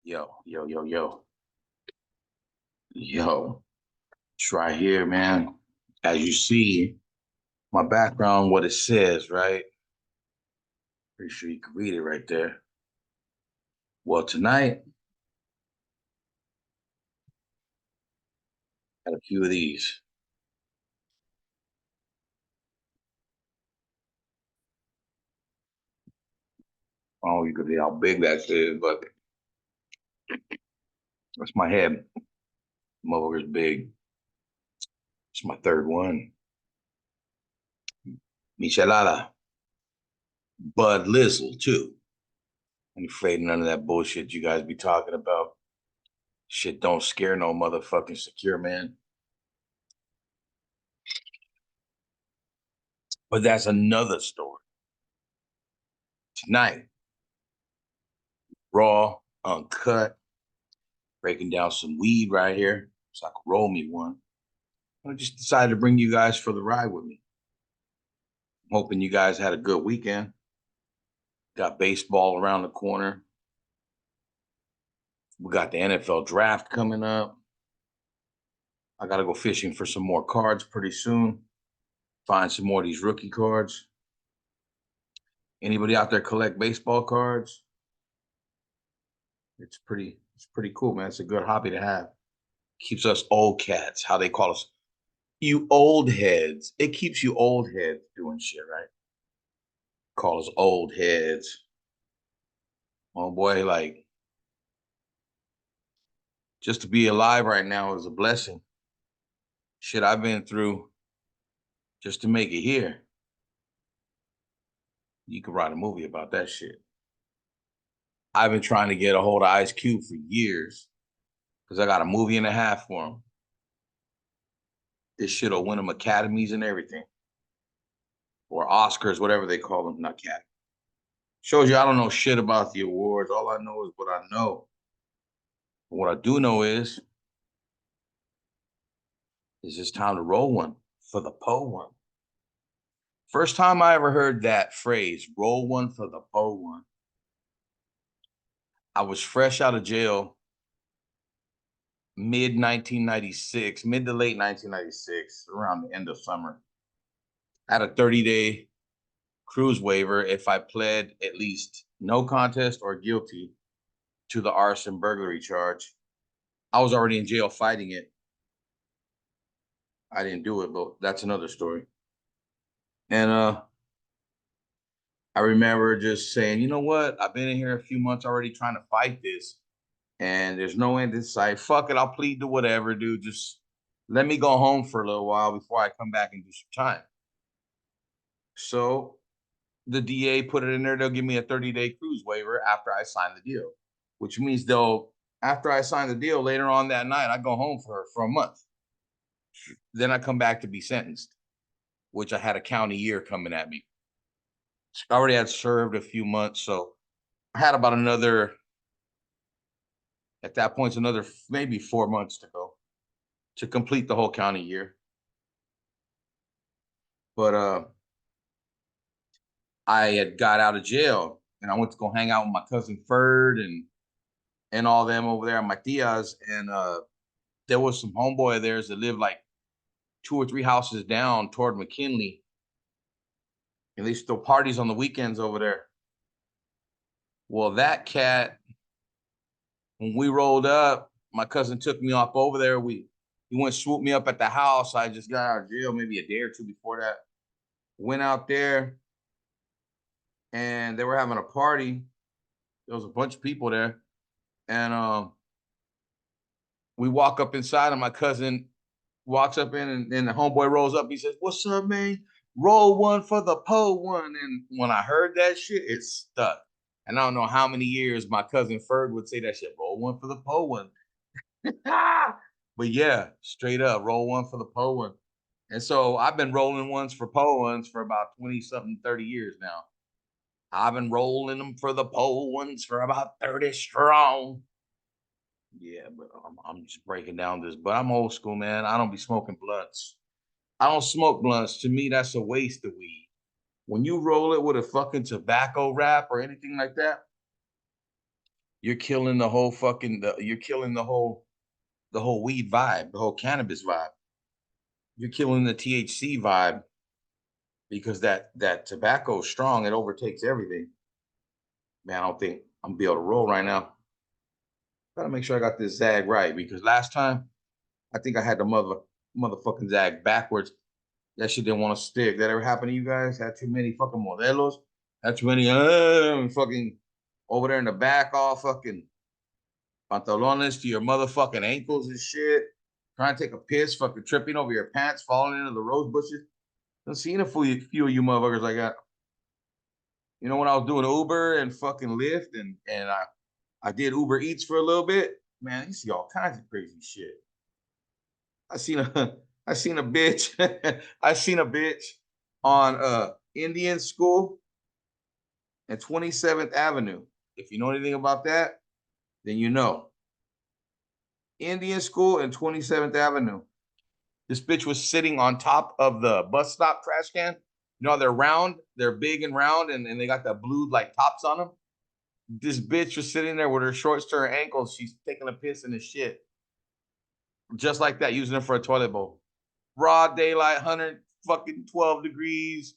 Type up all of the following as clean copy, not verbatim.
Yo, yo, yo, yo, yo. It's right here, man. As you see, my background, what it says, right? Pretty sure you can read it right there. Well, tonight, I had a few of these. Oh, you could see how big that is, but that's my head. Motherfucker's big. It's my third one. Michelada. Bud Lizzle, too. I'm afraid none of that bullshit you guys be talking about. Shit don't scare no motherfucking secure, man. But that's another story. Tonight, raw, uncut, breaking down some weed right here so I could roll me one. I just decided to bring you guys for the ride with me. I'm hoping you guys had a good weekend. Got baseball around the corner. We got the NFL draft coming up. I got to go fishing for some more cards pretty soon. Find some more of these rookie cards. Anybody out there collect baseball cards? It's pretty cool, man. It's a good hobby to have. Keeps us old cats, how they call us. You old heads. It keeps you old heads doing shit, right? Call us old heads. Oh boy, like just to be alive right now is a blessing. Shit I've been through just to make it here. You could write a movie about that shit. I've been trying to get a hold of Ice Cube for years because I got a movie and a half for him. This shit'll win him academies and everything, or Oscars, whatever they call them, not cat. Shows you I don't know shit about the awards. All I know is what I know. But what I do know is it's time to roll one for the Poe one. First time I ever heard that phrase, roll one for the Poe one. I was fresh out of jail mid 1996, mid to late 1996, around the end of summer. I had a 30-day cruise waiver if I pled at least no contest or guilty to the arson burglary charge. I was already in jail fighting it. I didn't do it, but that's another story. And I remember just saying, you know what? I've been in here a few months already trying to fight this, and there's no end in sight. Fuck it, I'll plead to whatever, dude. Just let me go home for a little while before I come back and do some time. So the DA put it in there. They'll give me a 30-day cruise waiver after I sign the deal, which means after I sign the deal later on that night, I go home for a month. Then I come back to be sentenced, which I had a county year coming at me. I already had served a few months, so I had about another, at that point, another maybe 4 months to go to complete the whole county year. But I had got out of jail and I went to go hang out with my cousin Ferd and all them over there at my tia's. And there was some homeboy of theirs that lived like 2 or 3 houses down toward McKinley. And they still parties on the weekends over there. Well, that cat, when we rolled up, my cousin took me off over there. He went swoop me up at the house. I just got out of jail maybe a day or two before that. Went out there and they were having a party. There was a bunch of people there. And we walk up inside and my cousin walks up in and the homeboy rolls up. He says, "What's up, man? Roll one for the Poe one." And when I heard that shit, it stuck. And I don't know how many years my cousin Ferg would say that shit. Roll one for the Poe one. But yeah, straight up, roll one for the Poe one. And so I've been rolling ones for Poe ones for about 20 something, 30 years now. I've been rolling them for the Poe ones for about 30 strong. Yeah, but I'm just breaking down this. But I'm old school, man. I don't be smoking blunts. I don't smoke blunts. To me, that's a waste of weed. When you roll it with a fucking tobacco wrap or anything like that, you're killing the whole fucking. You're killing the whole weed vibe, the whole cannabis vibe. You're killing the THC vibe because that tobacco is strong. It overtakes everything. Man, I don't think I'm gonna be able to roll right now. Gotta make sure I got this Zag right because last time I think I had the motherfucking Zag backwards. That shit didn't want to stick. That ever happened to you guys? Had too many fucking modelos? Had too many fucking over there in the back, all fucking pantalones to your motherfucking ankles and shit. Trying to take a piss, fucking tripping over your pants, falling into the rose bushes. I've seen a few of you motherfuckers like that. You know, when I was doing Uber and fucking Lyft and I did Uber Eats for a little bit, man, you see all kinds of crazy shit. I seen a I seen a bitch. I seen a bitch on Indian School and 27th Avenue. If you know anything about that, then you know. Indian School and 27th Avenue. This bitch was sitting on top of the bus stop trash can. You know, they're round, they're big and round, and they got the blue like tops on them. This bitch was sitting there with her shorts to her ankles. She's taking a piss in the shit. Just like that, using it for a toilet bowl. Raw daylight, 100 fucking 12 degrees,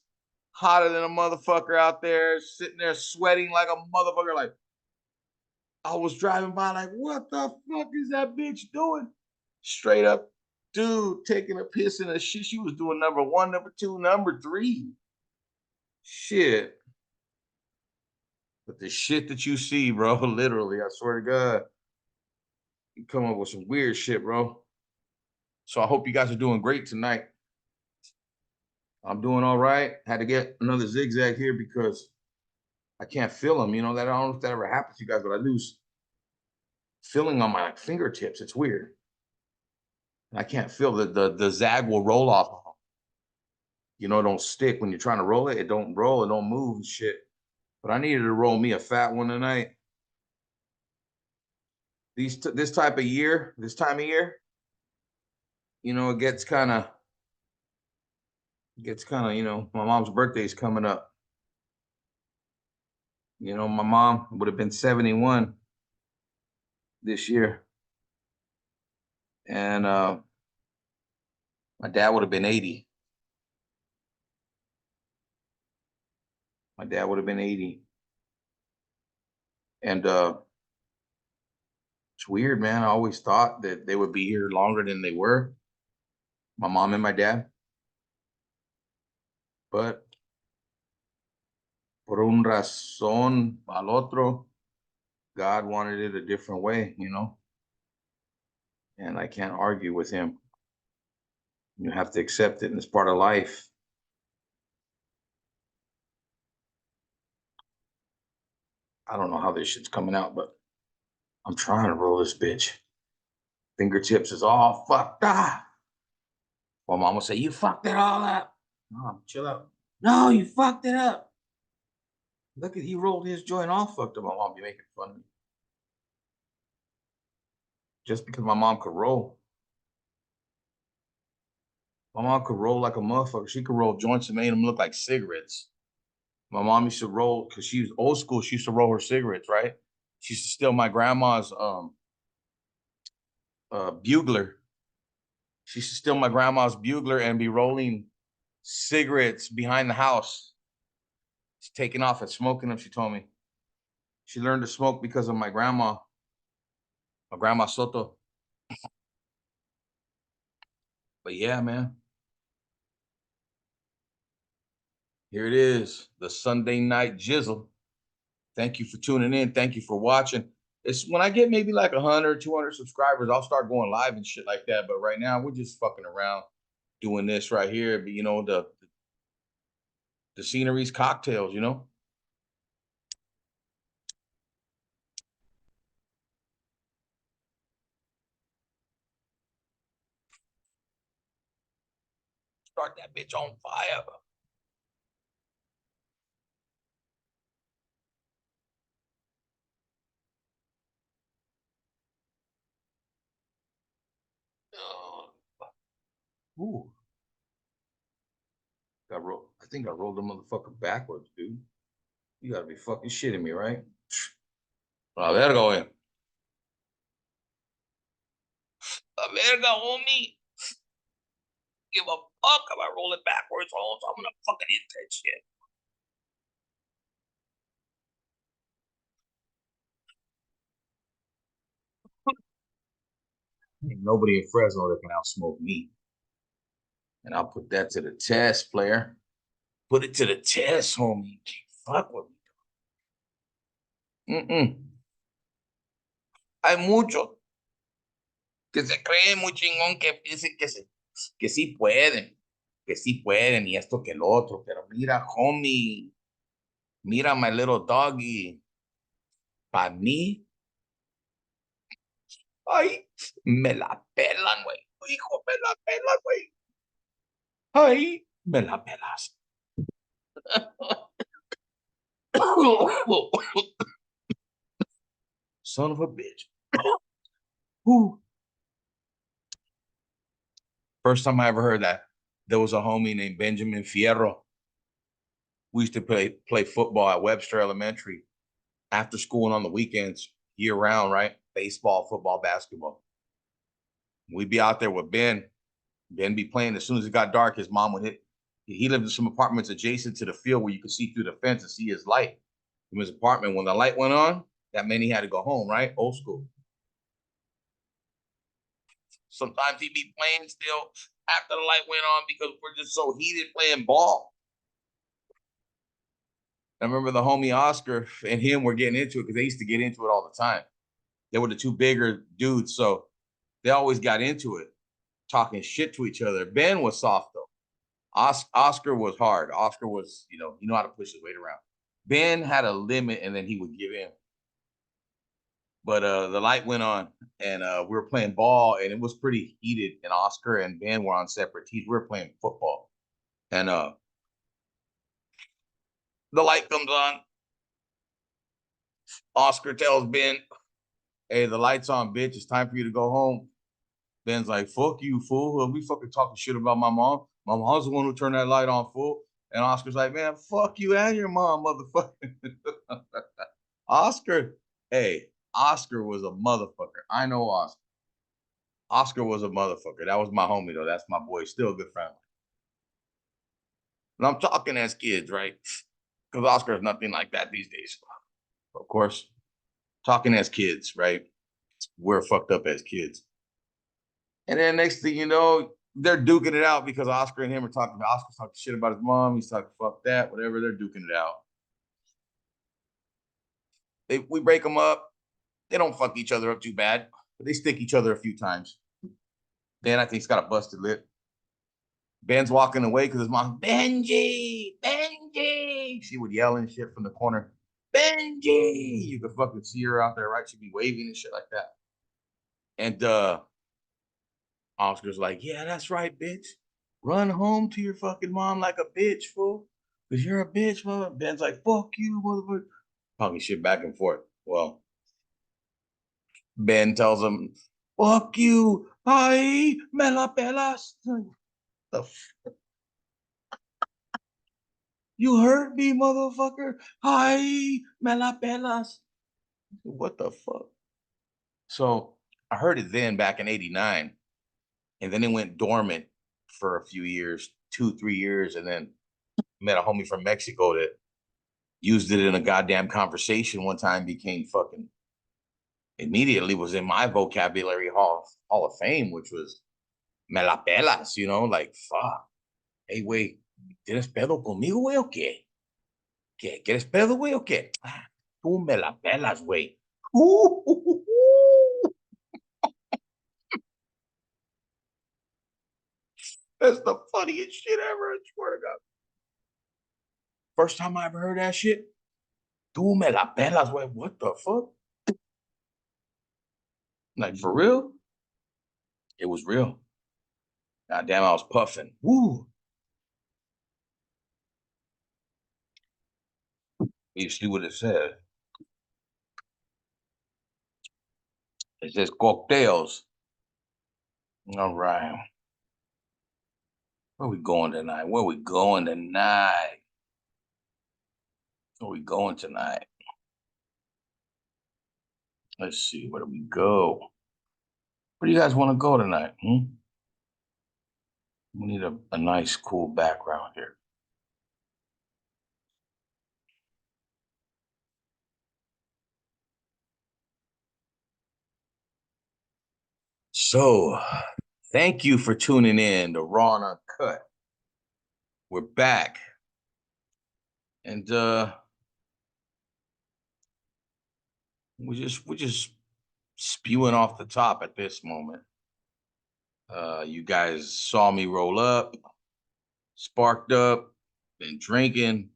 hotter than a motherfucker out there, sitting there sweating like a motherfucker. Like, I was driving by, like, what the fuck is that bitch doing? Straight up, dude, taking a piss in a shit. She was doing number one, number two, number three. Shit. But the shit that you see, bro, literally, I swear to God, you come up with some weird shit, bro. So I hope you guys are doing great tonight. I'm doing all right. Had to get another zigzag here because I can't feel them. You know that I don't know if that ever happens to you guys, but I lose feeling on my fingertips. It's weird. I can't feel the zag will roll off. You know, it don't stick when you're trying to roll it. It don't roll. It don't move and shit. But I needed to roll me a fat one tonight. This type of year, this time of year, you know, it gets kind of, you know, my mom's birthday is coming up. You know, my mom would have been 71 this year. And my dad would have been 80. My dad would have been 80. And it's weird, man. I always thought that they would be here longer than they were. My mom and my dad. But por un razón al otro, God wanted it a different way, you know? And I can't argue with him. You have to accept it, and it's part of life. I don't know how this shit's coming out, but I'm trying to roll this bitch. Fingertips is all fucked up. My mom will say, "You fucked it all up." Mom, chill out. No, you fucked it up. Look at he rolled his joint all fucked up. My mom be making fun of me. Just because my mom could roll. My mom could roll like a motherfucker. She could roll joints and made them look like cigarettes. My mom used to roll because she was old school. She used to roll her cigarettes, right? She used to steal my grandma's bugler. She used to steal my grandma's bugler and be rolling cigarettes behind the house. She's taking off and smoking them. She told me she learned to smoke because of my grandma Soto. But yeah, man, here it is, the Sunday night jizzle. Thank you for tuning in. Thank you for watching. It's when I get maybe like 100, 200 subscribers, I'll start going live and shit like that. But right now, we're just fucking around doing this right here. But you know, the scenery's cocktails, you know. Start that bitch on fire. Ooh. I think I rolled the motherfucker backwards, dude. You gotta be fucking shitting me, right? A verga, güey. A verga, homie. Give a fuck if I roll it backwards, Holmes. I'm gonna fucking hit that shit. Ain't nobody in Fresno that can outsmoke me. And I'll put that to the test, player. Put it to the test, homie. Fuck with me. Hay muchos que se creen muy chingón que piensen que sí pueden y esto que el otro. Pero mira, homie, mira, my little doggy. Para mí, ay, me la pelan, güey. Hijo, me la pelan, güey. Ay, me la pelas. Son of a bitch. First time I ever heard that, there was a homie named Benjamin Fierro. We used to play football at Webster Elementary after school and on the weekends, year round, right? Baseball, football, basketball. We'd be out there with Ben. Ben be playing. As soon as it got dark, his mom would hit. He lived in some apartments adjacent to the field where you could see through the fence and see his light from his apartment. When the light went on, that meant he had to go home, right? Old school. Sometimes he'd be playing still after the light went on because we're just so heated playing ball. I remember the homie Oscar and him were getting into it because they used to get into it all the time. They were the two bigger dudes, so they always got into it, talking shit to each other. Ben was soft though. Oscar was hard. Oscar was, you know how to push his weight around. Ben had a limit, and then he would give in. But the light went on, and we were playing ball, and it was pretty heated. And Oscar and Ben were on separate teams. We were playing football, and the light comes on. Oscar tells Ben, "Hey, the light's on, bitch. It's time for you to go home." Ben's like, "Fuck you, fool. We fucking talking shit about my mom. My mom's the one who turned that light on, fool." And Oscar's like, "Man, fuck you and your mom, motherfucker." Oscar, hey, Oscar was a motherfucker. I know Oscar. Oscar was a motherfucker. That was my homie, though. That's my boy. Still a good friend. And I'm talking as kids, right? Because Oscar is nothing like that these days. Of course, talking as kids, right? We're fucked up as kids. And then next thing you know, they're duking it out because Oscar and him are talking about Oscar's talking shit about his mom. He's talking fuck that, whatever. They're duking it out. We break them up. They don't fuck each other up too bad, but they stick each other a few times. Dan, I think he's got a busted lip. Ben's walking away because his mom, Benji, Benji. She would yell and shit from the corner. Benji. You could fucking see her out there, right? She'd be waving and shit like that. And Oscar's like, yeah, that's right, bitch. Run home to your fucking mom like a bitch, fool. Because you're a bitch, mother. Ben's like, fuck you, motherfucker. Talking shit back and forth. Well, Ben tells him, fuck you. Ay, me la pelas. The You heard me, motherfucker. Ay, me la pelas. What the fuck? So I heard it then back in 89. And then it went dormant for a few years, 2, 3 years. And then met a homie from Mexico that used it in a goddamn conversation one time, became fucking immediately was in my vocabulary hall of fame, which was me la pelas, like fuck. Hey, güey, ¿tienes pedo conmigo, güey, o qué? ¿Qué? ¿Quieres pedo, güey, o qué? Ah, tú me la pelas, güey. That's the funniest shit ever, I swear to God. First time I ever heard that shit. Tú me la pelas, güey. What the fuck? Like, for real? It was real. God damn, I was puffing. Woo. You see what it says. It says cocktails. All right. Where we going tonight? Where we going tonight? Where we going tonight? Let's see, where do we go? Where do you guys want to go tonight? We need a nice, cool background here. So, thank you for tuning in to Raw and Uncut. We're back. And we're just spewing off the top at this moment. You guys saw me roll up, sparked up, been drinking,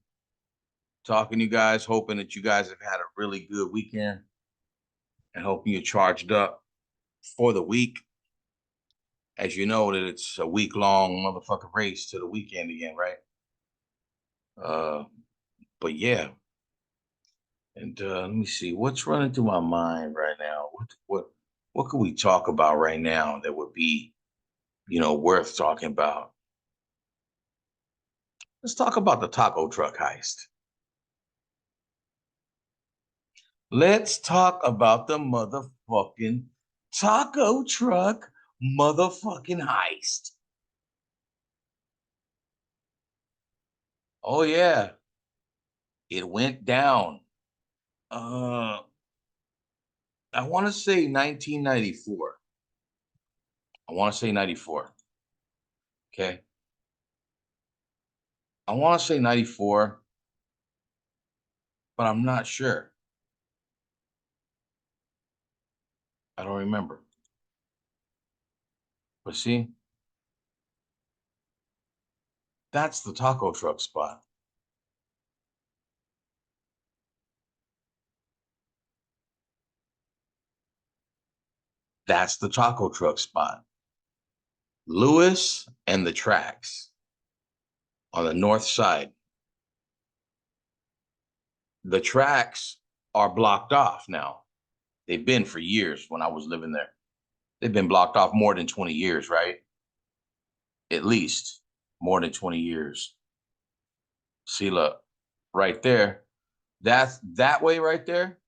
talking to you guys, hoping that you guys have had a really good weekend and hoping you're charged up for the week. As you know, that it's a week-long motherfucking race to the weekend again, right? Uh, but yeah. And let me see what's running through my mind right now. What could we talk about right now that would be, worth talking about? Let's talk about the taco truck heist. Let's talk about the motherfucking taco truck motherfucking heist. Oh yeah, it went down. Uh, I want to say 1994. I want to say 94. Okay, I want to say 94, but I'm not sure. I don't remember. But see, that's the taco truck spot. That's the taco truck spot. Lewis and the tracks on the north side. The tracks are blocked off now. They've been for years when I was living there. They've been blocked off more than 20 years, right? At least more than 20 years. See, look, right there. That's that way right there.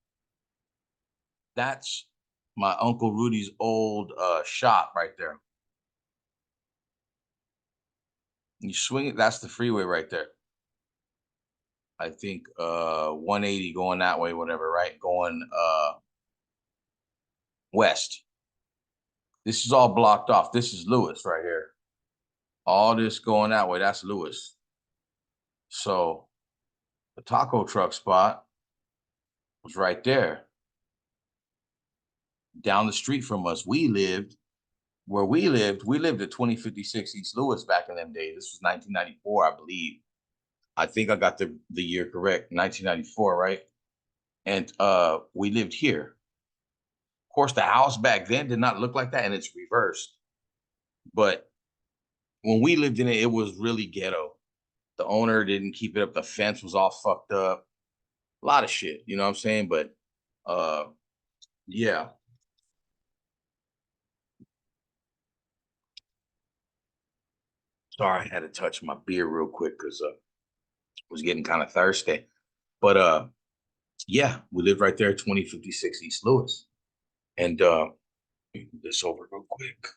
That's my Uncle Rudy's old shop right there. You swing it, that's the freeway right there. I think 180 going that way, whatever, right? Going west. This is all blocked off. This is Lewis right here. All this going that way, that's Lewis. So the taco truck spot was right there. Down the street from us. We lived at 2056 East Lewis back in them days. This was 1994, I believe. I think I got the year correct, 1994, right? And we lived here. Of course, the house back then did not look like that, and it's reversed. But when we lived in it, it was really ghetto. The owner didn't keep it up. The fence was all fucked up. A lot of shit, you know what I'm saying? But uh yeah. Sorry, I had to touch my beer real quick because I was getting kind of thirsty. But yeah, we lived right there, 2056 East Lewis. And move this over real quick.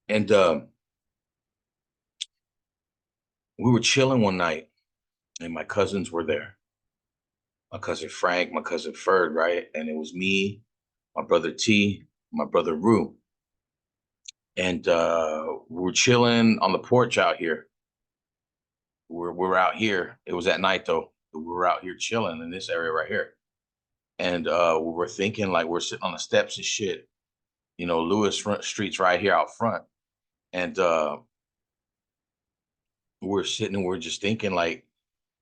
And we were chilling one night, and my cousins were there. My cousin Frank, my cousin Ferd, right? And it was me, my brother T, my brother Rue. And we were chilling on the porch out here. We're out here. It was at night though. We were out here chilling in this area right here. And we were thinking like we're sitting on the steps and shit. Lewis front streets right here out front. And we're sitting and we're just thinking like,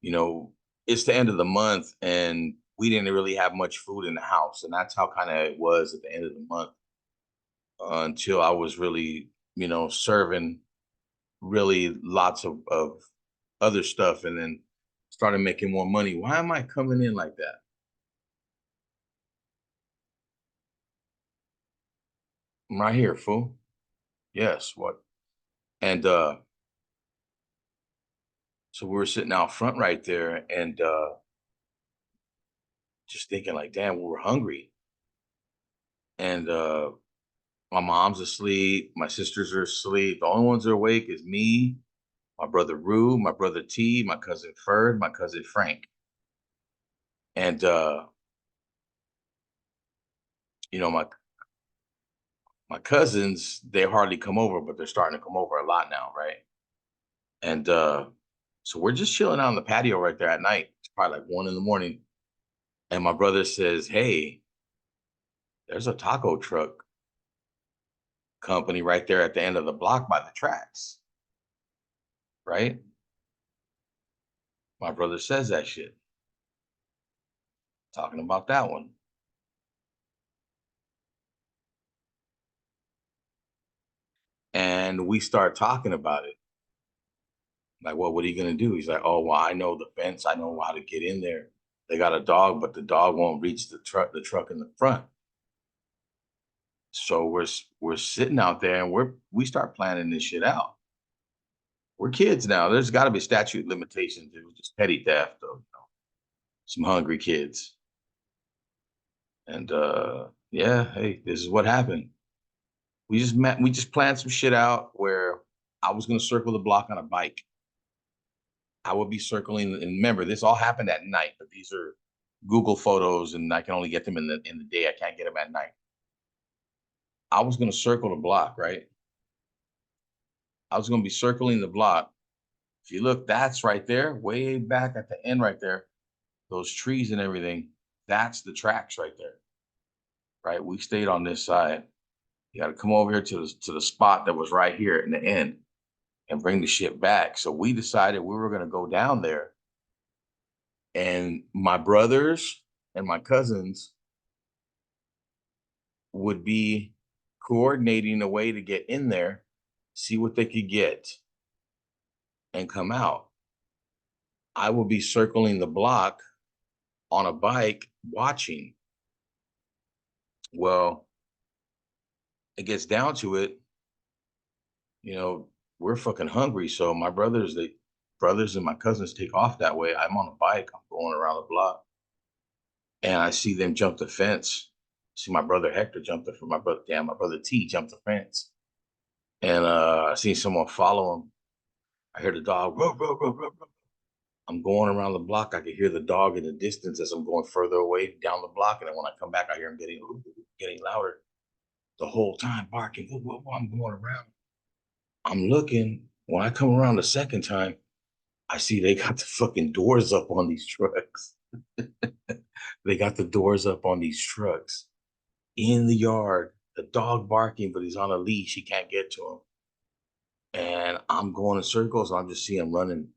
you know, it's the end of the month and we didn't really have much food in the house. And that's how kind of it was at the end of the month until I was really, serving really lots of other stuff and then started making more money. Why am I coming in like that? I'm right here, fool. Yes, what? And so we were sitting out front right there, and just thinking like, damn, we were hungry. And my mom's asleep, my sisters are asleep. The only ones that are awake is me, my brother Rue, my brother T, my cousin Ferd, my cousin Frank. And you know, my cousins, they hardly come over, but they're starting to come over a lot now, right? And so we're just chilling out on the patio right there at night. It's probably like 1 in the morning. And my brother says, hey, there's a taco truck company right there at the end of the block by the tracks, right? My brother says that shit, talking about that one. And we start talking about it. Like, well, what are you gonna do? He's like, oh, well, I know the fence. I know how to get in there. They got a dog, but the dog won't reach the truck in the front. So we're sitting out there and we start planning this shit out. We're kids now. There's got to be statute limitations. It was just petty theft of some hungry kids. And yeah, hey, this is what happened. We just planned some shit out where I was gonna circle the block on a bike. I would be circling, and remember, this all happened at night, but these are Google photos, and I can only get them in the day. I can't get them at night. I was gonna circle the block, right? I was gonna be circling the block. If you look, that's right there, way back at the end, right there. Those trees and everything. That's the tracks right there, right? We stayed on this side. You got to come over here to the spot that was right here in the end and bring the shit back. So we decided we were gonna go down there, and my brothers and my cousins would be coordinating a way to get in there, see what they could get, and come out. I will be circling the block on a bike watching. Well, it gets down to it, you know, we're fucking hungry. So my brothers and my cousins take off that way. I'm on a bike, I'm going around the block, and I see them jump the fence. See my brother Hector jump the my brother T jump the fence. And I see someone follow him. I hear the dog, ruh, ruh, ruh, ruh, ruh. I'm going around the block. I can hear the dog in the distance as I'm going further away down the block. And then when I come back, I hear him getting louder the whole time, barking. Whoa, whoa, whoa, I'm going around. I'm looking. When I come around the second time, I see they got the fucking doors up on these trucks. They got the doors up on these trucks in the yard. The dog barking, but he's on a leash. He can't get to him. And I'm going in circles. I'm just seeing him running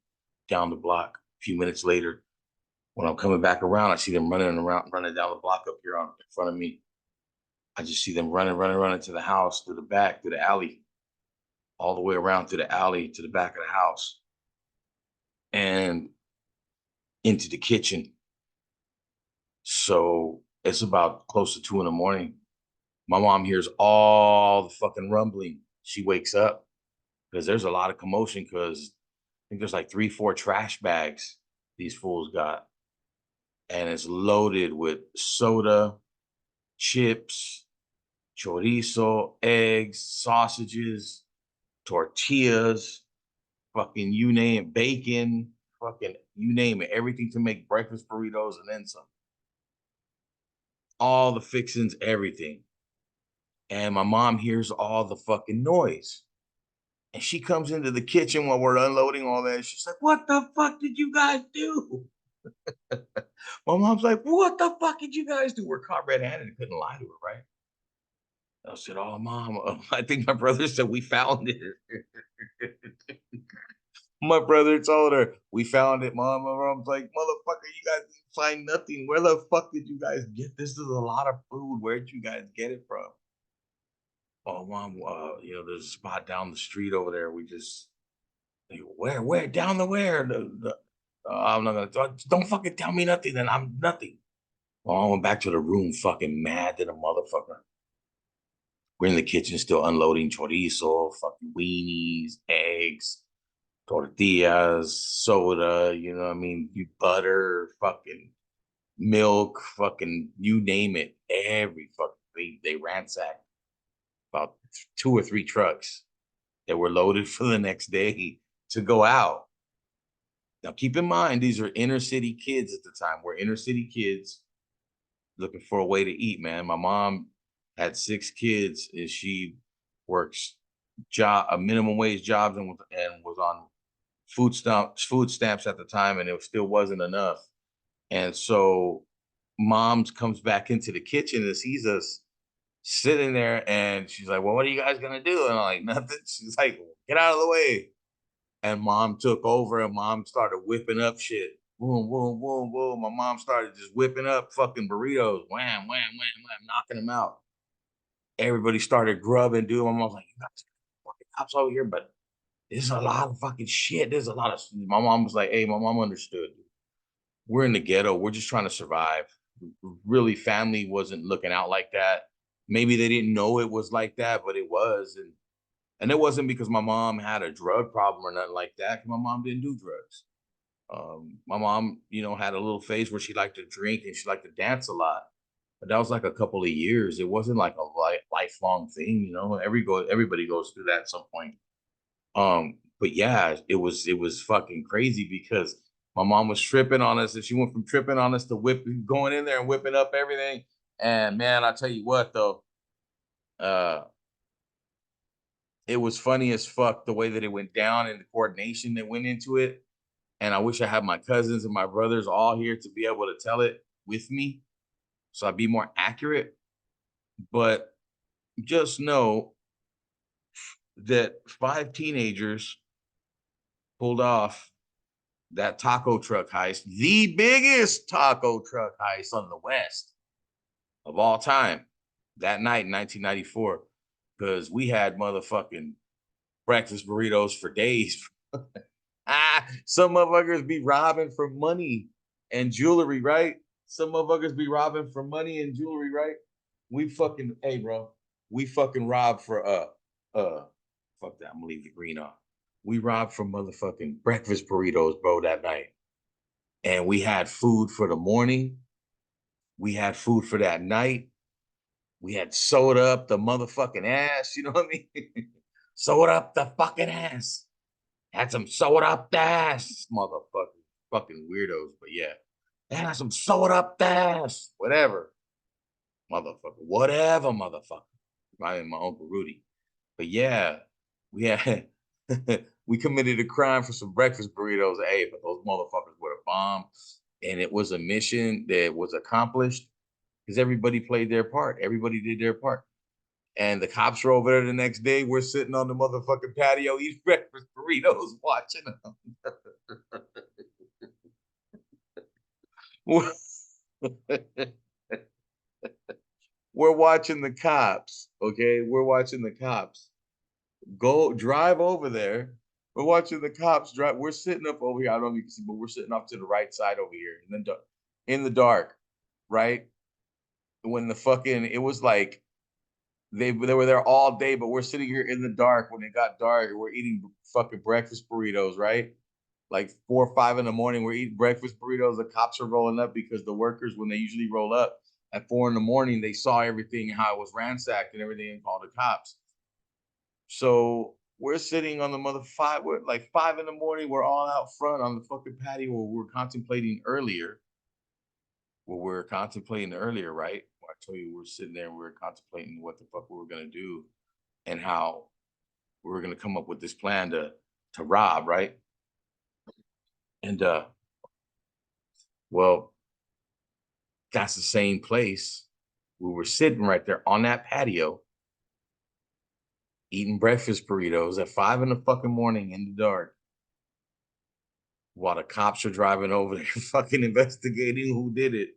down the block. A few minutes later, when I'm coming back around, I see them running down the block up here in front of me. I just see them running to the house, to the back, to the alley, all the way around to the alley, to the back of the house, and into the kitchen. So it's about close to 2 in the morning. My mom hears all the fucking rumbling. She wakes up because there's a lot of commotion because I think there's like 3, 4 trash bags these fools got. And it's loaded with soda, chips, chorizo, eggs, sausages, tortillas, fucking you name it, bacon, fucking you name it, everything to make breakfast burritos and then some. All the fixings, everything. And my mom hears all the fucking noise. And she comes into the kitchen while we're unloading all that. She's like, what the fuck did you guys do? My mom's like, what the fuck did you guys do? We're caught red-handed and couldn't lie to her, right? I said, oh, mom, I think my brother said we found it. My brother told her, we found it, mom. My mom's like, motherfucker, you guys didn't find nothing. Where the fuck did you guys get this? Is a lot of food. Where'd you guys get it from? Oh, mom, there's a spot down the street over there. We just, where, down the where? I'm not gonna, don't fucking tell me nothing, then I'm nothing. Well, I went back to the room, fucking mad to the motherfucker. We're in the kitchen still unloading chorizo, fucking weenies, eggs, tortillas, soda, you know what I mean? You butter, fucking milk, fucking you name it, every fucking they ransacked about 2 or 3 trucks that were loaded for the next day to go out. Now, keep in mind, these are inner city kids at the time. We're inner city kids looking for a way to eat, man. My mom had 6 kids and she works a minimum wage jobs and was on food stamps at the time, and it still wasn't enough. And so mom comes back into the kitchen and sees us sitting there, and she's like, "Well, what are you guys gonna do?" And I'm like, "Nothing." She's like, "Get out of the way." And mom took over, and mom started whipping up shit. Boom, boom, boom, boom. My mom started just whipping up fucking burritos. Wham, wham, wham, wham, knocking them out. Everybody started grubbing, dude. My mom was like, "You guys fucking cops over here," but there's a lot of fucking shit. There's a lot of. My mom was like, "Hey," my mom understood. We're in the ghetto. We're just trying to survive. Really, family wasn't looking out like that. Maybe they didn't know it was like that, but it was. And it wasn't because my mom had a drug problem or nothing like that. My mom didn't do drugs. My mom, had a little phase where she liked to drink and she liked to dance a lot. But that was like a couple of years. It wasn't like a lifelong thing, everybody goes through that at some point. But yeah, it was fucking crazy because my mom was tripping on us, and she went from tripping on us to going in there and whipping up everything. And man, I tell you what though, uh, it was funny as fuck the way that it went down and the coordination that went into it. And I wish I had my cousins and my brothers all here to be able to tell it with me, so I'd be more accurate. But just know that 5 teenagers pulled off that taco truck heist, the biggest taco truck heist on the West of all time, that night in 1994, because we had motherfucking breakfast burritos for days. Some motherfuckers be robbing for money and jewelry, right? Some motherfuckers be robbing for money and jewelry, right? Hey, bro, we fucking robbed for uh fuck that, I'm gonna leave the green on. We robbed for motherfucking breakfast burritos, bro, that night. And we had food for the morning. We had food for that night. We had soda up the motherfucking ass. You know what I mean? Soda up the fucking ass. Had some soda up the ass. Motherfucker. Fucking weirdos. But yeah. They had some soda up the ass. Whatever. Motherfucker. Whatever, motherfucker. My Uncle Rudy. But yeah, we had we committed a crime for some breakfast burritos. Hey, but those motherfuckers were a bomb. And it was a mission that was accomplished because everybody played their part. Everybody did their part. And the cops were over there the next day. We're sitting on the motherfucking patio eating breakfast burritos, watching them. We're watching the cops. Okay, we're watching the cops go drive over there. We're watching the cops drive. We're sitting up over here. I don't know if you can see, but we're sitting off to the right side over here in the dark, right? When the fucking it was like they were there all day, but we're sitting here in the dark when it got dark. And we're eating fucking breakfast burritos, right? Like 4 or 5 in the morning, we're eating breakfast burritos. The cops are rolling up because the workers, when they usually roll up at 4 in the morning, they saw everything and how it was ransacked and everything and called the cops. So we're sitting on the mother five, we're like 5 in the morning. We're all out front on the fucking patio where we were contemplating earlier. Right? I told you we were sitting there and we were contemplating what the fuck we were gonna do and how we were gonna come up with this plan to rob, right? And well, that's the same place. We were sitting right there on that patio, eating breakfast burritos at 5 in the fucking morning in the dark, while the cops are driving over there, fucking investigating who did it.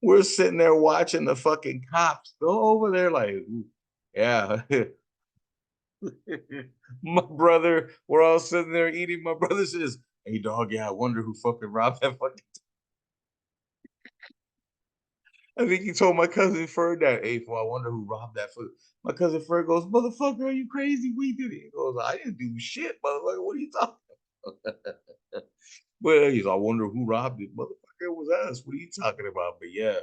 We're sitting there watching the fucking cops go over there, like, yeah. My brother, we're all sitting there eating. My brother says, "Hey, dog, yeah, I wonder who fucking robbed that fucking." I think he told my cousin Ferg that. Hey, fool, I wonder who robbed that food. My cousin Ferg goes, "Motherfucker, are you crazy? We did it." He goes, "I didn't do shit, motherfucker. What are you talking about?" Well, he's, I wonder who robbed it. Motherfucker, it was us. What are you talking about? But yeah,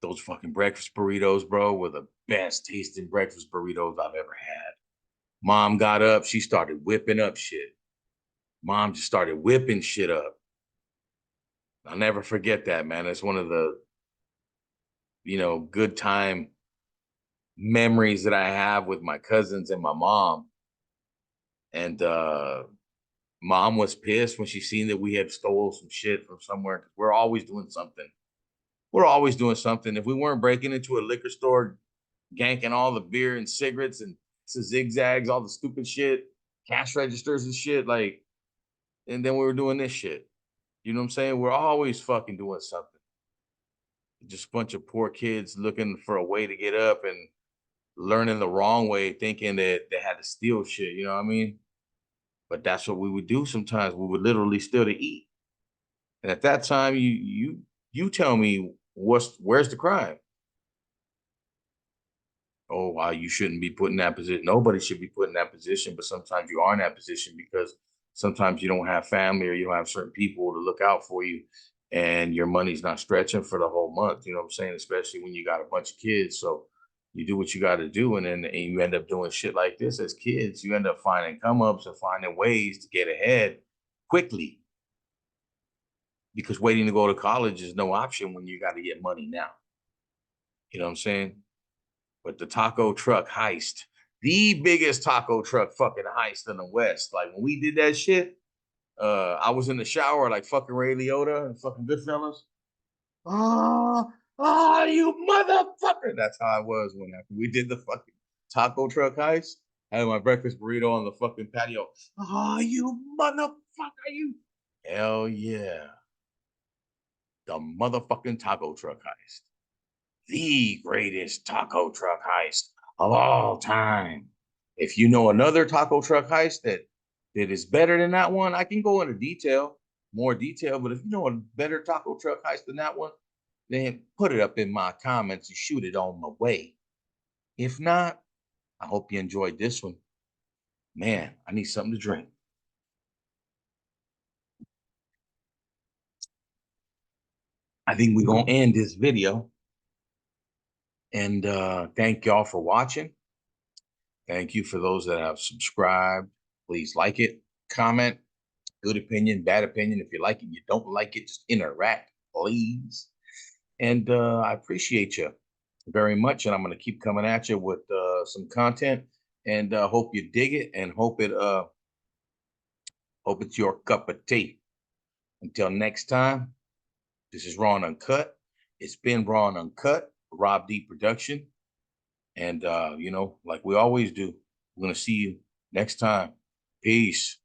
those fucking breakfast burritos, bro, were the best tasting breakfast burritos I've ever had. Mom got up, she started whipping up shit. Mom just started whipping shit up. I'll never forget that, man. It's one of the, good time memories that I have with my cousins and my mom. And mom was pissed when she seen that we had stole some shit from somewhere. We're always doing something. We're always doing something. If we weren't breaking into a liquor store, ganking all the beer and cigarettes and zigzags, all the stupid shit, cash registers and shit, like, and then we were doing this shit. You know what I'm saying? We're always fucking doing something. Just a bunch of poor kids looking for a way to get up and learning the wrong way, thinking that they had to steal shit. You know what I mean? But that's what we would do sometimes. We would literally steal to eat. And at that time, you tell me where's the crime? Oh, wow, you shouldn't be put in that position. Nobody should be put in that position, but sometimes you are in that position because sometimes you don't have family or you don't have certain people to look out for you and your money's not stretching for the whole month. You know what I'm saying? Especially when you got a bunch of kids. So you do what you got to do. And you end up doing shit like this as kids. You end up finding come ups and finding ways to get ahead quickly because waiting to go to college is no option when you got to get money now. You know what I'm saying? But the taco truck heist, the biggest taco truck fucking heist in the West. Like when we did that shit, I was in the shower like fucking Ray Liotta and fucking Goodfellas. You motherfucker. That's how I was when after we did the fucking taco truck heist. I had my breakfast burrito on the fucking patio. You motherfucker, you. Hell yeah. The motherfucking taco truck heist. The greatest taco truck heist of all time. If you know another taco truck heist that is better than that one, I can go into more detail. But if you know a better taco truck heist than that one, then put it up in my comments and shoot it on my way. If not, I hope you enjoyed this one. Man, I need something to drink. I think we're gonna end this video. And thank y'all for watching. Thank you for those that have subscribed. Please like it, comment, good opinion, bad opinion. If you like it, you don't like it, just interact, please. And I appreciate you very much. And I'm going to keep coming at you with some content. And hope you dig it, and hope it's your cup of tea. Until next time, this is Raw and Uncut. It's been Raw and Uncut, Rob D Production. And like we always do, we're going to see you next time. Peace.